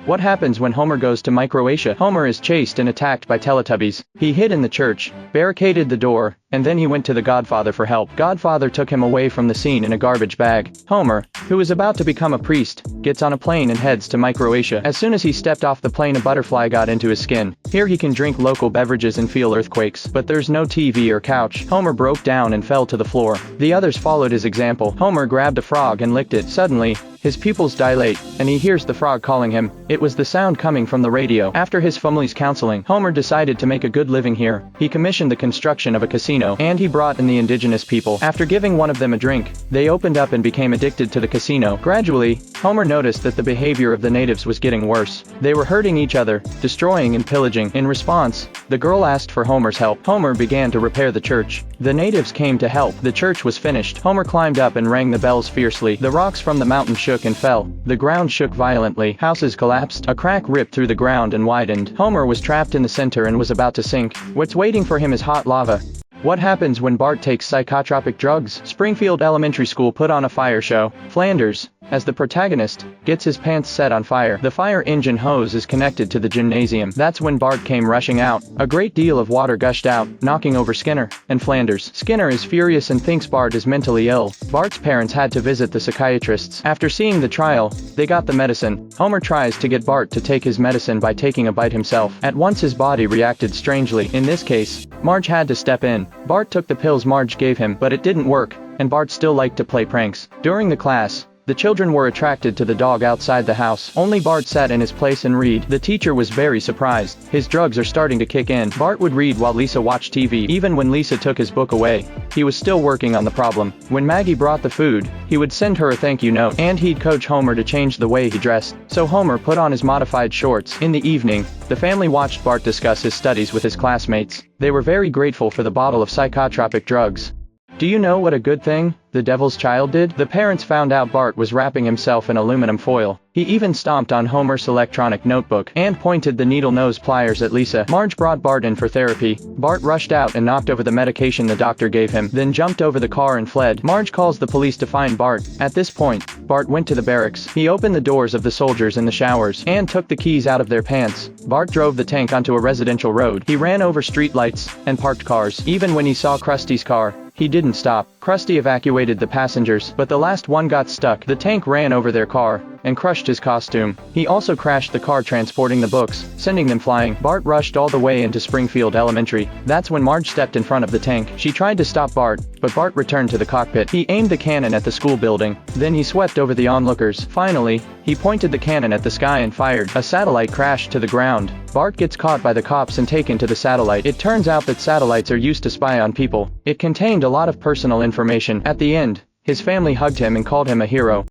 What happens when Homer goes to Microasia? Homer is chased and attacked by Teletubbies. He hid in the church, barricaded the door, and then he went to the Godfather for help. Godfather took him away from the scene in a garbage bag. Homer, who is about to become a priest, gets on a plane and heads to Microasia. As soon as he stepped off the plane, a butterfly got into his skin. Here he can drink local beverages and feel earthquakes. But there's no TV or couch. Homer broke down and fell to the floor. The others followed his example. Homer grabbed a frog and licked it. Suddenly, his pupils dilate, and he hears the frog calling him. It was the sound coming from the radio. After his family's counseling, Homer decided to make a good living here. He commissioned the construction of a casino, and he brought in the indigenous people. After giving one of them a drink, they opened up and became addicted to the casino. Gradually, Homer noticed that the behavior of the natives was getting worse. They were hurting each other, destroying and pillaging. In response, the girl asked for Homer's help. Homer began to repair the church. The natives came to help. The church was finished. Homer climbed up and rang the bells fiercely. The rocks from the mountain shook and fell. The ground shook violently. Houses collapsed. A crack ripped through the ground and widened. Homer was trapped in the center and was about to sink. What's waiting for him is hot lava. What happens when Bart takes psychotropic drugs? Springfield Elementary School put on a fire show. Flanders, as the protagonist, gets his pants set on fire. The fire engine hose is connected to the gymnasium. That's when Bart came rushing out. A great deal of water gushed out, knocking over Skinner and Flanders. Skinner is furious and thinks Bart is mentally ill. Bart's parents had to visit the psychiatrists. After seeing the trial, they got the medicine. Homer tries to get Bart to take his medicine by taking a bite himself. At once his body reacted strangely. In this case, Marge had to step in. Bart took the pills Marge gave him, but it didn't work, and Bart still liked to play pranks. During the class, the children were attracted to the dog outside the house. Only Bart sat in his place and read. The teacher was very surprised. His drugs are starting to kick in. Bart would read while Lisa watched TV. Even when Lisa took his book away, he was still working on the problem. When Maggie brought the food, he would send her a thank you note, and he'd coach Homer to change the way he dressed. So Homer put on his modified shorts. In the evening, the family watched Bart discuss his studies with his classmates. They were very grateful for the bottle of psychotropic drugs. Do you know what a good thing the devil's child did? The parents found out Bart was wrapping himself in aluminum foil. He even stomped on Homer's electronic notebook and pointed the needle-nose pliers at Lisa. Marge brought Bart in for therapy. Bart rushed out and knocked over the medication the doctor gave him, then jumped over the car and fled. Marge calls the police to find Bart. At this point, Bart went to the barracks. He opened the doors of the soldiers in the showers and took the keys out of their pants. Bart drove the tank onto a residential road. He ran over streetlights and parked cars. Even when he saw Krusty's car, he didn't stop. Krusty evacuated the passengers, but the last one got stuck. The tank ran over their car and crushed his costume. He also crashed the car transporting the books, sending them flying. Bart rushed all the way into Springfield Elementary. That's when Marge stepped in front of the tank. She tried to stop Bart, but Bart returned to the cockpit. He aimed the cannon at the school building. Then he swept over the onlookers. Finally, he pointed the cannon at the sky and fired. A satellite crashed to the ground. Bart gets caught by the cops and taken to the satellite. It turns out that satellites are used to spy on people. It contained a lot of personal information. At the end, his family hugged him and called him a hero.